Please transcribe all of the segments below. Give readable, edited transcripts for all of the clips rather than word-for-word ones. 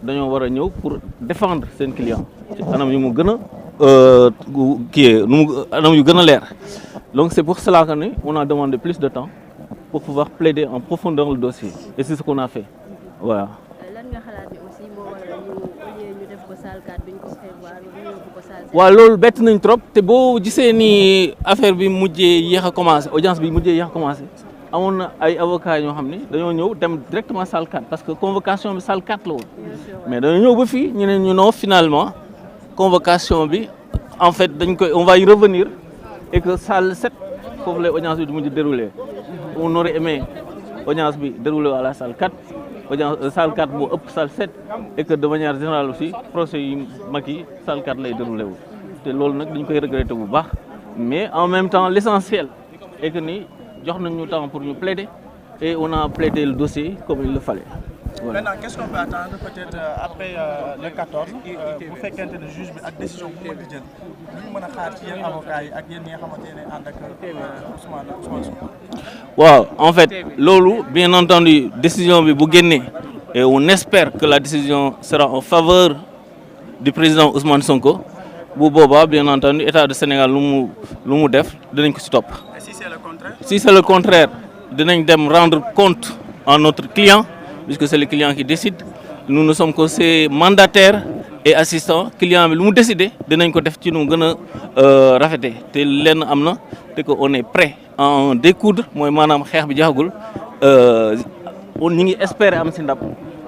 dañoo war a ñëw pour défendre seen client ci anam yu mu gën a anam yu gën a leer donc c'est pour cela que on a demandé plus de temps pour pouvoir plaider en profondeur le dossier et c'est ce qu'on a fait voilà. lan nga xalaat ni aussi moo waral ñu def ko salle 4 bi ñu ko prévoir ñu yóbbu ko salle 5. waaw loolu bett nañ trop te boo gisee ni affaire bi mujjee yéex a commencé audience bi mujjee yéex a commencé amoon na ay avocats ñoo xam ne dañoo ñëw dem directement salle 4 parce que convocation bi salle 4 la woon mais dañoo ñëw ba fii ñu ne ñu non finalement convocation bi en fait dañ koy on va y revenir et que salle 7 foofu lay audience bi du mujj déroulé on aurait aimé audience bi déroulé à la salle 4 audience salle 4 moo ëpp salle 7 et que de manière générale aussi procès yi mag yi salle 4 lay déroulé wu te loolu nag dañ koy regretter bu baax mais en même temps l'essentiel est que ni jox nañ ñu temps pour ñu plaider et on a plaidé le dossier comme il le fallait. Voilà. Maintenant, qu'est-ce qu'on peut attendre peut-être après le 14 bu fekkente ne juge bi ak décision bu mën di jël lu ñu mën a xaar ci yéen avocats yi ak yéen ñi nga xamante ne ànd ak Ousmane Sonko. waaw en fait loolu bien entendu décision bi bu génnee et on espère que la décision sera en faveur du président Ousmane Sonko bu boobaa bien entendu état du Sénégal lu mu def dinañ ko ci topp. Et si c'est le contraire? Si c'est le contraire dinañ dem rendre compte à notre client. Puisque c'est le client qui décide nous ne sommes que ses mandataires et assistants client bi lu mu décider dinañ ko def ci nu gën a rafetee te lenn am na te que on est prêt à en découdre mooy maanaam xeex bi jaxagul ñu ngi espérer am si ndam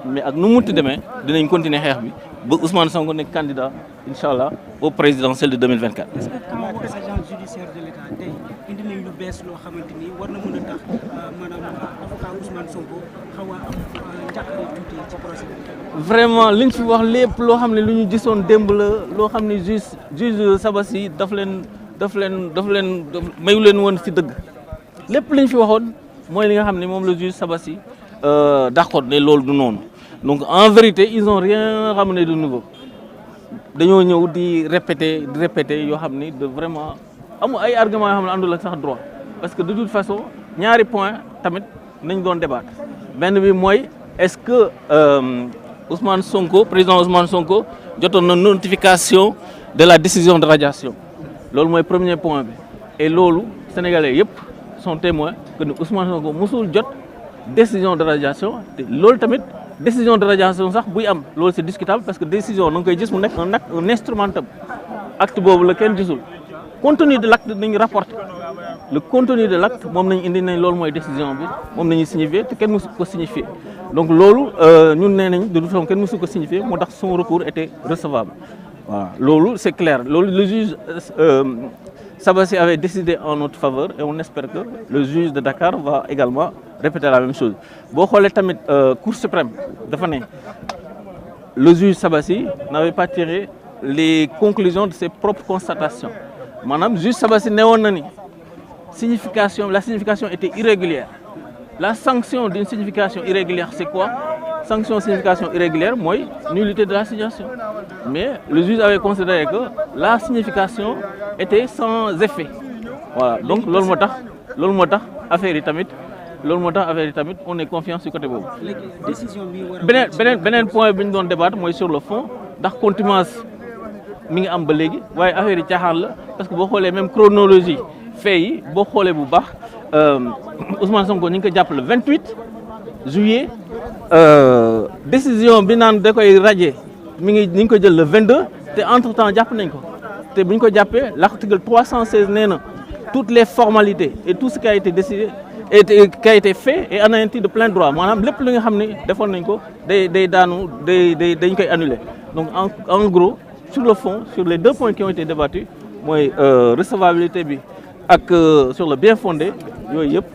mais ak nu mu munti demee dinañ continuer xeex bi ba Ousmane Sonko nekk candidat incha allah au présidentiel de 2024. est-ce que quand agent judiciaire de l'État tey indi nañ lu bees loo xamante ni war na mën a tax maanaam avocat Ousmane Sonko xaw a am njàqare tuuti ci procès bi. vraiment liñ fi wax lépp loo xam ne lu ñu gisoon démb la loo xam ne juge Sabassi daf leen mayu leen woon ci dëgg lépp liñ fi waxoon mooy li nga xam ne moom la juge Sabassi d'accord ne loolu du noonu donc en vérité ils ont rien ramené de nouveau dañoo ñëw di répéter yoo xam ni de vraiment amul ay arguments yoo xam ne àndul ak sax droit parce que de toute façon ñaari point tamit nañ doon débattre benn bi mooy est-ce que Ousmane Sonko président Ousmane Sonko jotoon na notification de la décision de radiation loolu mooy premier point bi et loolu sénégalais yëpp sont témoins que ni Ousmane Sonko musul jot décision de radiation te loolu tamit décision de radiation sax buy am loolu c'est discutable parce que décision na nga koy gis mu nekk un acte un instrumental acte boobu la kenn gisul contenu de l'acte nañu rapporté le contenu de l'acte moom nañ indi nañ loolu mooy décision bi moom nañuy signifier te kenn mësu ko signifier donc loolu ñun nee nañ de toute façon kenn mësu ko signifier moo tax son recours était recevable voilà loolu c'est clair loolu le juge Sabassi avait décidé en notre faveur et on espère que le juge de Dakar va également répéter la même chose boo xoolee tamit Cour suprême dafa ne le juge Sabassi n'avait pas tiré les conclusions de ses propres constatations maanaam juge Sabassi newoon na ni la signification était irrégulière la sanction d'une signification irrégulière c'est quoi signification irrégulière mooy nullité de la signification mais le juge avait considéré que la signification était sans effet voilà donc loolu moo tax affaire yi tamit on est confiant sur côté boobu. décision bi beneen point bi ñu doon débattre mooy sur le fond ndax contumace mi ngi am ba léegi waaye affaire yi caaxaan la parce que boo xoolee même chronologie fait yi boo xoolee bu baax Ousmane Sonko ñu ngi ko jàpp le 28 juillet décision bi naan da koy radier ñu ngi ko jël le 22 te entre temps jàpp nañ ko te bu ñu ko jàppee l'article 316 nee na toutes les formalités et tout ce qui a été décidé qui a été fait et anéanti de plein droit maanaam lépp li nga xam ne defoon nañ ko dañ koy annuler donc en gros sur le fond sur les deux points qui ont été débattus mooy recevabilité bi ak sur le bien fondé yooyu yëpp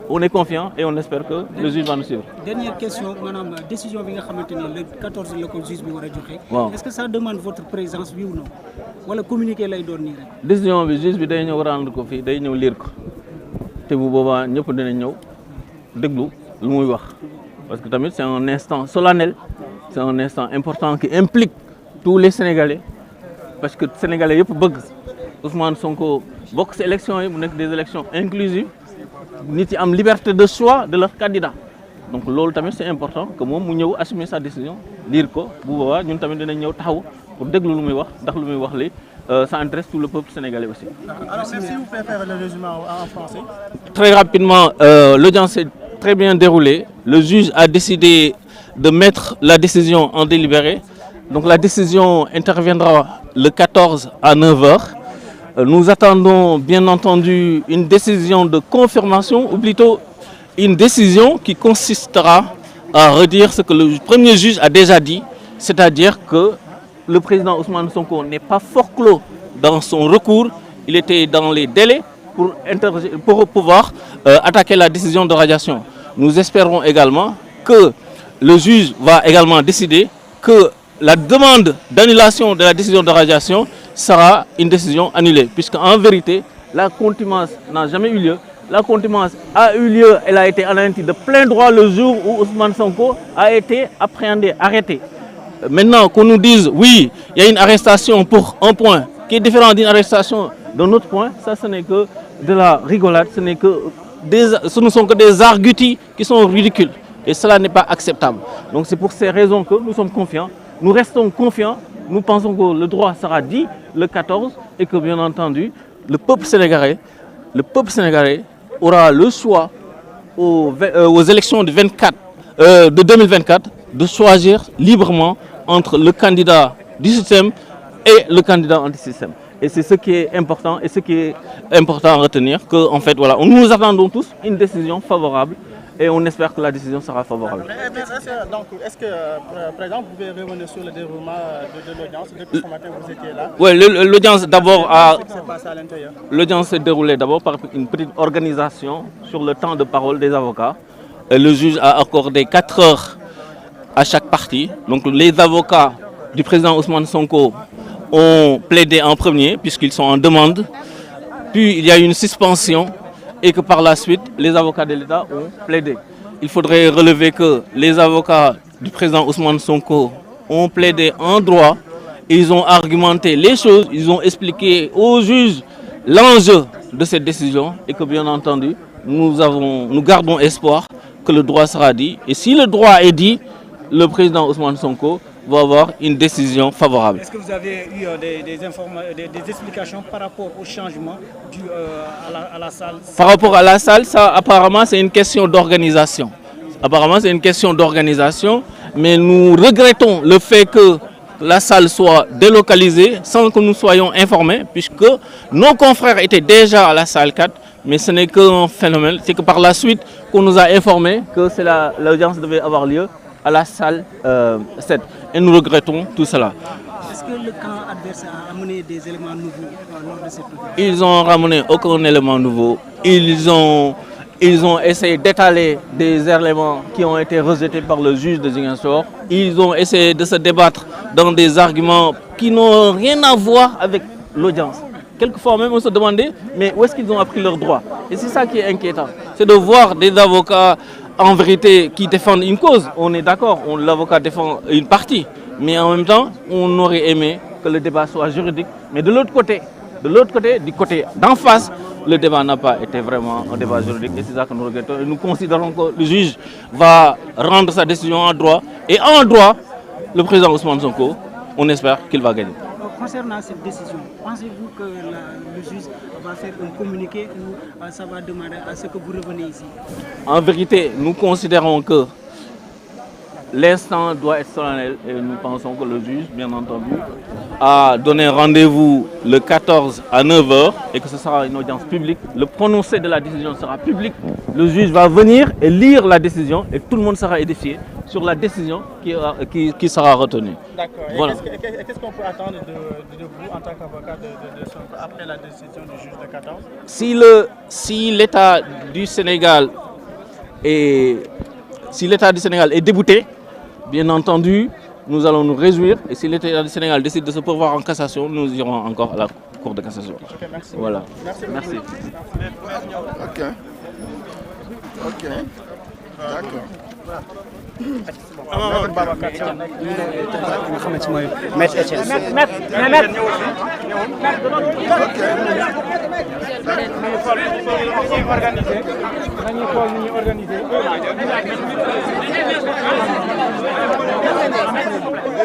on est confiant et on espère que le juge va nous suivre. Dernière question maanaam décision bi nga xamante ni le 14 la ko juge bi war a joxe. waaw est-ce que ça demande votre présence oui ou non wala communiqué lay doon nii rek. décision bi juge bi day ñëw rendre ko fii day ñëw lire ko te bu boobaa ñëpp dinañ ñëw déglu lu muy wax parce que tamit c'est un instant solennel c'est un instant important qui implique tous les Sénégalais parce que Sénégalais yëpp bëgg Ousmane Sonko bokk ci élections yi mu nekk des élections inclusives nit yi am liberté de choix de leur candidat donc loolu tamit c'est important que moom mu ñëw assumer sa décision lire ko bu boobaa ñun tamit dinañ ñëw taxaw pour déglu lu muy wax ndax lu muy wax li ça intéresse tout le peuple sénégalais aussi. Alors si vous préférez le résumé en français. Très rapidement, l'audience s'est très bien déroulée. Le juge a décidé de mettre la décision en délibéré. Donc la décision interviendra le 14 à 9h. Nous attendons bien entendu une décision de confirmation ou plutôt une décision qui consistera à redire ce que le premier juge a déjà dit, c'est-à-dire que le président Ousmane Sonko n'est pas forclos dans son recours, il était dans les délais pour pouvoir attaquer la décision de radiation. Nous espérons également que le juge va également décider que la demande d'annulation de la décision de radiation sera une décision annulée, puisque en vérité, la contumace n'a jamais eu lieu. La contumace a eu lieu, elle a été anéantie de plein droit le jour où Ousmane Sonko a été appréhendé, arrêté. Maintenant qu'on nous dise, oui, il y a une arrestation pour un point qui est différent d'une arrestation d'un autre point, ça ce n'est que de la rigolade, ce ne sont que des arguties qui sont ridicules. Et cela n'est pas acceptable. Donc c'est pour ces raisons que nous sommes confiants. Nous restons confiants, nous pensons que le droit sera dit le 14 et que bien entendu, le peuple sénégalais aura le choix aux élections de 2024 de choisir librement entre le candidat du système et le candidat anti-système. Et c'est ce qui est important et ce qui est important à retenir, que en fait voilà, nous attendons tous une décision favorable. Et on espère que la décision sera favorable. Est-ce que, par exemple, vous pouvez revenir sur le déroulement de l'audience? Depuis ce matin, vous étiez là. Oui, l'audience d'abord l'audience s'est déroulée d'abord par une petite organisation sur le temps de parole des avocats. Et le juge a accordé 4 heures à chaque partie. Donc les avocats du président Ousmane Sonko ont plaidé en premier puisqu'ils sont en demande. Puis il y a eu une suspension. Et que par la suite, les avocats de l'État ont plaidé. Il faudrait relever que les avocats du président Ousmane Sonko ont plaidé en droit, ils ont argumenté les choses, ils ont expliqué aux juges l'enjeu de cette décision et que bien entendu, nous gardons espoir que le droit sera dit. Et si le droit est dit, le président Ousmane Sonko va avoir une décision favorable. Est-ce que vous avez eu des explications par rapport au changement à la salle? Par rapport à la salle, ça apparemment c'est une question d'organisation. Apparemment c'est une question d'organisation, mais nous regrettons le fait que la salle soit délocalisée sans que nous soyons informés, puisque nos confrères étaient déjà à la salle 4, mais ce n'est qu'un phénomène, c'est que par la suite qu'on nous a informés que l'audience devait avoir lieu à la salle 7. Et nous regrettons tout cela. Est-ce que le camp adverse a amené des éléments nouveaux lors de cette audience? Ils n'ont ramené aucun élément nouveau. Ils ont essayé d'étaler des éléments qui ont été rejetés par le juge de Ziguinchor. Ils ont essayé de se débattre dans des arguments qui n'ont rien à voir avec l'audience. Quelquefois même on se demandait, mais où est-ce qu'ils ont appris leurs droits? Et c'est ça qui est inquiétant. C'est de voir des avocats en vérité qui défendent une cause. On est d'accord, l'avocat défend une partie. Mais en même temps, on aurait aimé que le débat soit juridique. Mais de l'autre côté, du côté d'en face, le débat n'a pas été vraiment un débat juridique. Et c'est ça que nous regrettons. Et nous considérons que le juge va rendre sa décision en droit. Et en droit, le président Ousmane Sonko, on espère qu'il va gagner. Concernant cette décision, pensez-vous que le juge va faire un communiqué ou ça va demander à ce que vous reveniez ici? En vérité, nous considérons que l'instant doit être solennel et nous pensons que le juge, bien entendu, a donné rendez-vous le 14 à 9h et que ce sera une audience publique. Le prononcé de la décision sera public. Le juge va venir et lire la décision et tout le monde sera édifié sur la décision qui sera retenue. D'accord. Voilà. Qu'est-ce qu'on peut attendre de vous en tant qu'avocat après la décision du juge de 14? Si l'État du Sénégal est débouté, bien entendu, nous allons nous réjouir. Et si l'État du Sénégal décide de se pourvoir en cassation, nous irons encore à la Cour de cassation. Okay, merci. Voilà. Merci. Ok. D'accord. Maître Etienne. beneen nañu xool ni ñuy organiser nañu xool ni ñuy organiser